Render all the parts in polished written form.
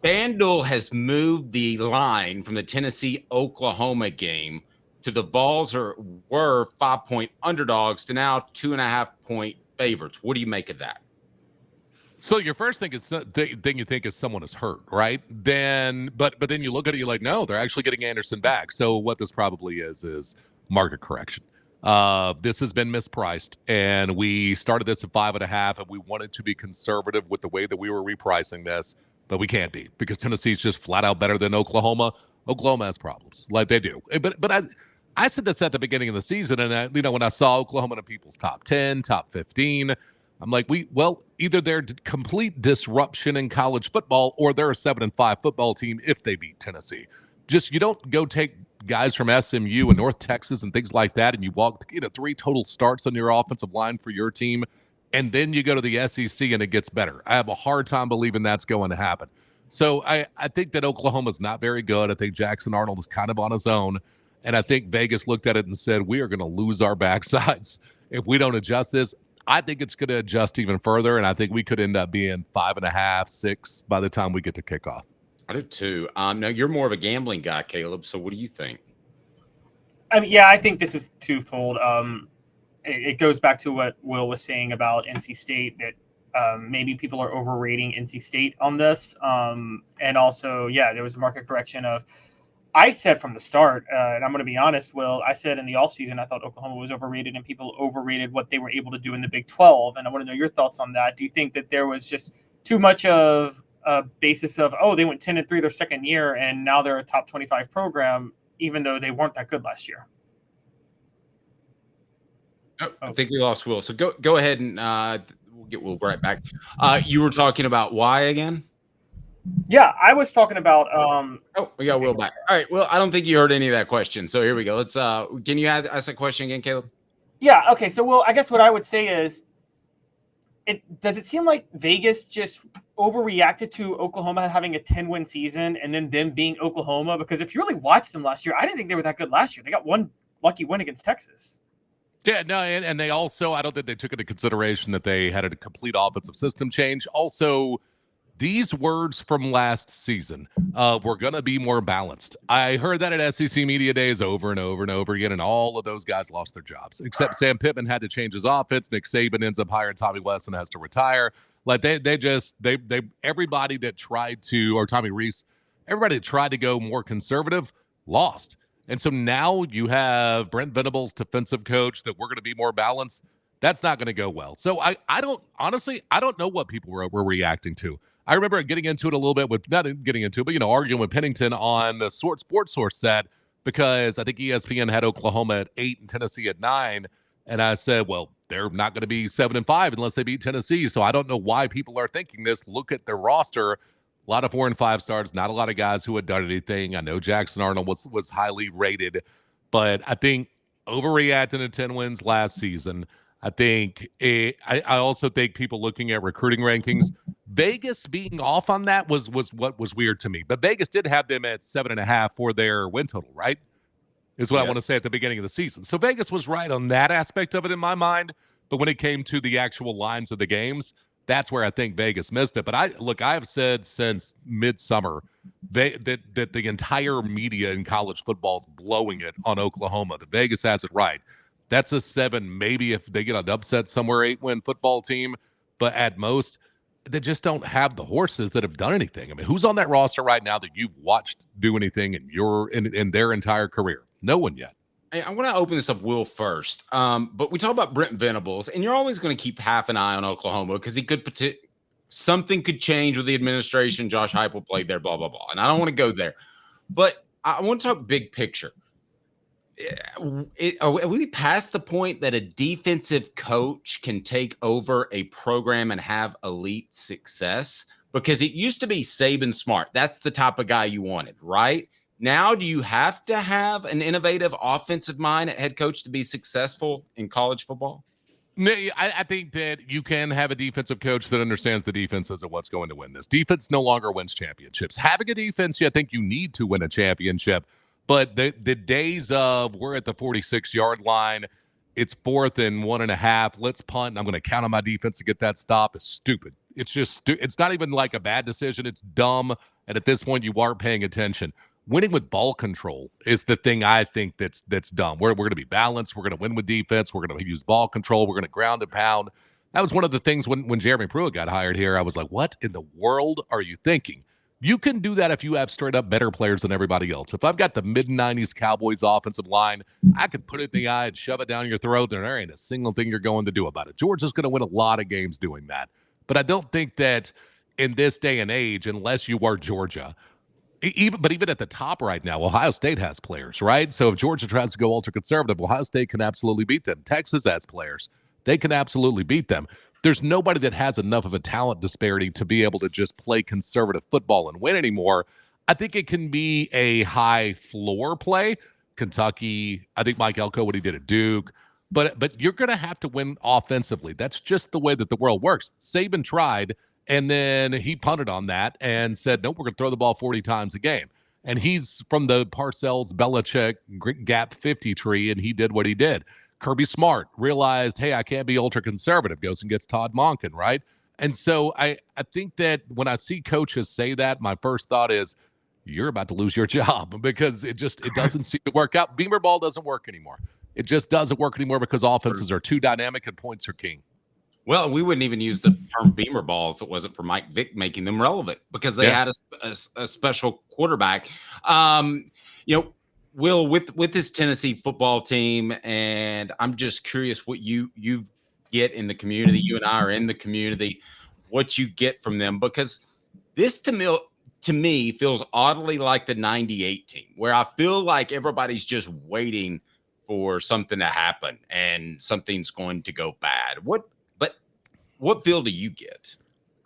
FanDuel has moved the line from the Tennessee-Oklahoma game to the Vols were 5-point underdogs to now 2.5-point favorites. What do you make of that? So your first thing you think is someone is hurt, right? But then you look at it, you're like, no, they're actually getting Anderson back. So what this probably is market correction. This has been mispriced, and we started this at 5.5, and we wanted to be conservative with the way that we were repricing this, but we can't be because Tennessee's just flat out better than Oklahoma. Oklahoma has problems, like they do. But I said this at the beginning of the season, and when I saw Oklahoma in people's top 10, top 15. I'm like, either they're complete disruption in college football or they're a 7-5 football team if they beat Tennessee. Just you don't go take guys from SMU and North Texas and things like that and you walk 3 total starts on your offensive line for your team and then you go to the SEC and it gets better. I have a hard time believing that's going to happen. So I think that Oklahoma's not very good. I think Jackson Arnold is kind of on his own. And I think Vegas looked at it and said, we are going to lose our backsides if we don't adjust this. I think it's going to adjust even further, and I think we could end up being 5.5, 6 by the time we get to kickoff. I do too. Now, you're more of a gambling guy, Caleb, so what do you think? I think this is twofold. It goes back to what Will was saying about NC State, that maybe people are overrating NC State on this. And also, there was a market correction of – I said from the start, and I'm going to be honest, Will, I said in the offseason I thought Oklahoma was overrated and people overrated what they were able to do in the Big 12. And I want to know your thoughts on that. Do you think that there was just too much of a basis of, they went 10-3 their second year and now they're a top 25 program, even though they weren't that good last year? I think we lost Will. So go ahead and we'll get Will right back. You were talking about why again? Yeah, I was talking about we got Will back. All right. Well, I don't think you heard any of that question. So here we go. Let's can you ask that question again, Caleb? Yeah, okay. So Will, I guess what I would say is does it seem like Vegas just overreacted to Oklahoma having a 10-win season and then them being Oklahoma? Because if you really watched them last year, I didn't think they were that good last year. They got one lucky win against Texas. Yeah, no, and they also, I don't think they took into consideration that they had a complete offensive system change. Also, these words from last season were going to be more balanced. I heard that at SEC Media Days over and over and over again, and all of those guys lost their jobs, except Sam Pittman had to change his offense. Nick Saban ends up hiring Tommy Weston, has to retire. Like they everybody that tried to, or Tommy Rees, everybody that tried to go more conservative lost. And so now you have Brent Venables, defensive coach, that we're going to be more balanced. That's not going to go well. So I don't know what people were reacting to. I remember getting into it a little bit with, not getting into it, but, arguing with Pennington on the Sports Source set, because I think ESPN had Oklahoma at 8 and Tennessee at 9. And I said, well, they're not going to be 7-5 unless they beat Tennessee. So I don't know why people are thinking this. Look at their roster. A lot of 4 and 5 stars, not a lot of guys who had done anything. I know Jackson Arnold was highly rated, but I think overreacting to 10 wins last season. I think I also think people looking at recruiting rankings, Vegas being off on that was what was weird to me. But Vegas did have them at 7.5 for their win total, right? Is what I want to say at the beginning of the season. So Vegas was right on that aspect of it in my mind. But when it came to the actual lines of the games, that's where I think Vegas missed it. But I have said since midsummer that the entire media in college football is blowing it on Oklahoma. That Vegas has it right. That's a 7, maybe if they get an upset somewhere, 8-win football team. But at most, they just don't have the horses that have done anything. I mean, who's on that roster right now that you've watched do anything in their entire career? No one yet. Hey, I want to open this up, Will, first. But we talk about Brent Venables, and you're always going to keep half an eye on Oklahoma because something could change with the administration. Josh Heupel played there, blah, blah, blah. And I don't want to go there. But I want to talk big picture. Are we past the point that a defensive coach can take over a program and have elite success? Because it used to be Saban Smart. That's the type of guy you wanted, right? Now, do you have to have an innovative offensive mind at head coach to be successful in college football? I think that you can have a defensive coach that understands the defense isn't what's going to win this. Defense no longer wins championships. Having a defense, I think you need to win a championship. But the days of we're at the 46-yard line, it's 4th and 1.5, let's punt, and I'm going to count on my defense to get that stop is stupid. It's just it's not even like a bad decision. It's dumb. and at this point you aren't paying attention. Winning with ball control is the thing I think that's dumb. We're going to be balanced. We're going to win with defense. We're going to use ball control. We're going to ground and pound. That was one of the things when Jeremy Pruitt got hired here. I was like, what in the world are you thinking? You can do that if you have straight up better players than everybody else. If I've got the mid-90s Cowboys offensive line, I can put it in the eye and shove it down your throat, and there ain't a single thing you're going to do about it. Georgia's going to win a lot of games doing that. But I don't think that in this day and age, unless you are Georgia, even at the top right now, Ohio State has players, right? So if Georgia tries to go ultra-conservative, Ohio State can absolutely beat them. Texas has players. They can absolutely beat them. There's nobody that has enough of a talent disparity to be able to just play conservative football and win anymore. I think it can be a high floor play. Kentucky, I think Mike Elko, what he did at Duke. But you're going to have to win offensively. That's just the way that the world works. Saban tried, and then he punted on that and said, nope, we're going to throw the ball 40 times a game. And he's from the Parcells, Belichick, Gap 50 tree, and he did what he did. Kirby Smart realized, hey, I can't be ultra-conservative, goes and gets Todd Monken, right? And so I think that when I see coaches say that, my first thought is, you're about to lose your job because it doesn't seem to work out. Beamer ball doesn't work anymore. It just doesn't work anymore because offenses are too dynamic and points are king. Well, we wouldn't even use the term Beamer ball if it wasn't for Mike Vick making them relevant because they had a special quarterback. Will, with this Tennessee football team, and I'm just curious what you get in the community. You and I are in the community. What you get from them, because this to me feels oddly like the '98 team, where I feel like everybody's just waiting for something to happen and something's going to go bad. What feel do you get?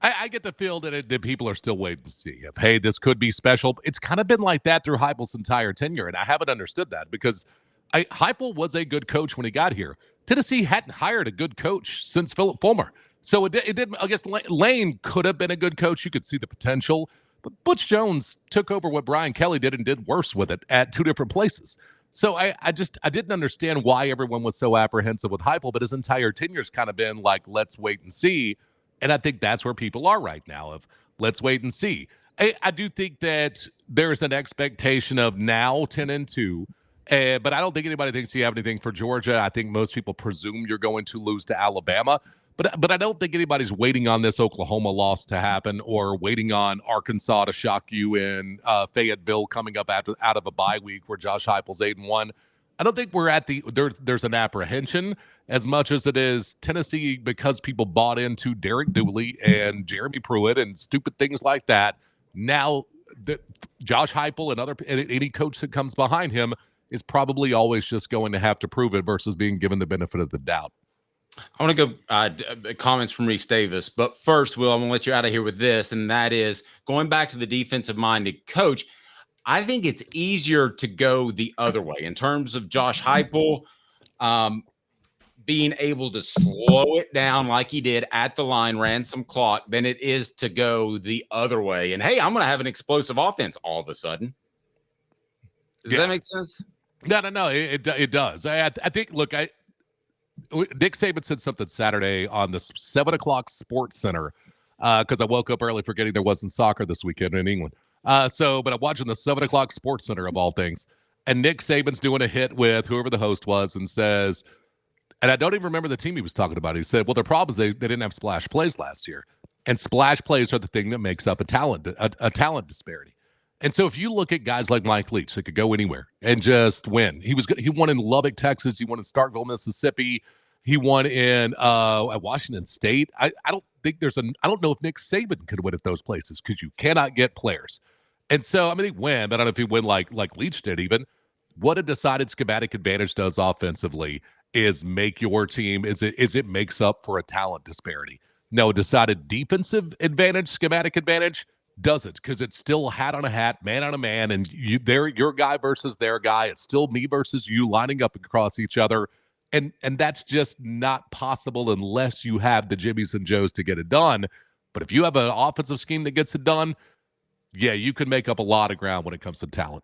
I get the feel that people are still waiting to see if, hey, this could be special. It's kind of been like that through Heupel's entire tenure, and I haven't understood that because Heupel was a good coach when he got here. Tennessee hadn't hired a good coach since Philip Fulmer. So it didn't. I guess Lane could have been a good coach. You could see the potential. But Butch Jones took over what Brian Kelly did and did worse with it at two different places. So I didn't understand why everyone was so apprehensive with Heupel, but his entire tenure's kind of been like, let's wait and see. And I think that's where people are right now of let's wait and see. I do think that there's an expectation of now 10-2, but I don't think anybody thinks you have anything for Georgia. I think most people presume you're going to lose to Alabama. But I don't think anybody's waiting on this Oklahoma loss to happen or waiting on Arkansas to shock you in Fayetteville coming up out of a bye week where Josh Heupel's 8-1. I don't think we're at there's an apprehension as much as it is Tennessee because people bought into Derek Dooley and Jeremy Pruitt and stupid things like that. Now Josh Heupel and any coach that comes behind him is probably always just going to have to prove it versus being given the benefit of the doubt. I want to go comments from Reese Davis, but first, Will, I'm going to let you out of here with this, and that is going back to the defensive-minded coach. I think it's easier to go the other way in terms of Josh Heupel being able to slow it down like he did at the line, ran some clock, than it is to go the other way. And, hey, I'm going to have an explosive offense all of a sudden. Does that make sense? No, it does. I think, look, Nick Saban said something Saturday on the 7 o'clock Sports Center because I woke up early forgetting there wasn't soccer this weekend in England. But I'm watching the 7 o'clock Sports Center of all things. And Nick Saban's doing a hit with whoever the host was and says, and I don't even remember the team he was talking about. He said, well, their problem is they didn't have splash plays last year. And splash plays are the thing that makes up a talent disparity. And so if you look at guys like Mike Leach that could go anywhere and just win, he won in Lubbock, Texas. He won in Starkville, Mississippi. He won in at Washington State. I don't know if Nick Saban could win at those places because you cannot get players. And so, I mean, he win, but I don't know if he win like Leach did even. What a decided schematic advantage does offensively is make your team, is it makes up for a talent disparity. No, a decided defensive advantage, schematic advantage, doesn't, because it's still hat on a hat, man on a man, and they're your guy versus their guy. It's still me versus you lining up across each other. And that's just not possible unless you have the Jimmies and Joes to get it done. But if you have an offensive scheme that gets it done, yeah, you can make up a lot of ground when it comes to talent.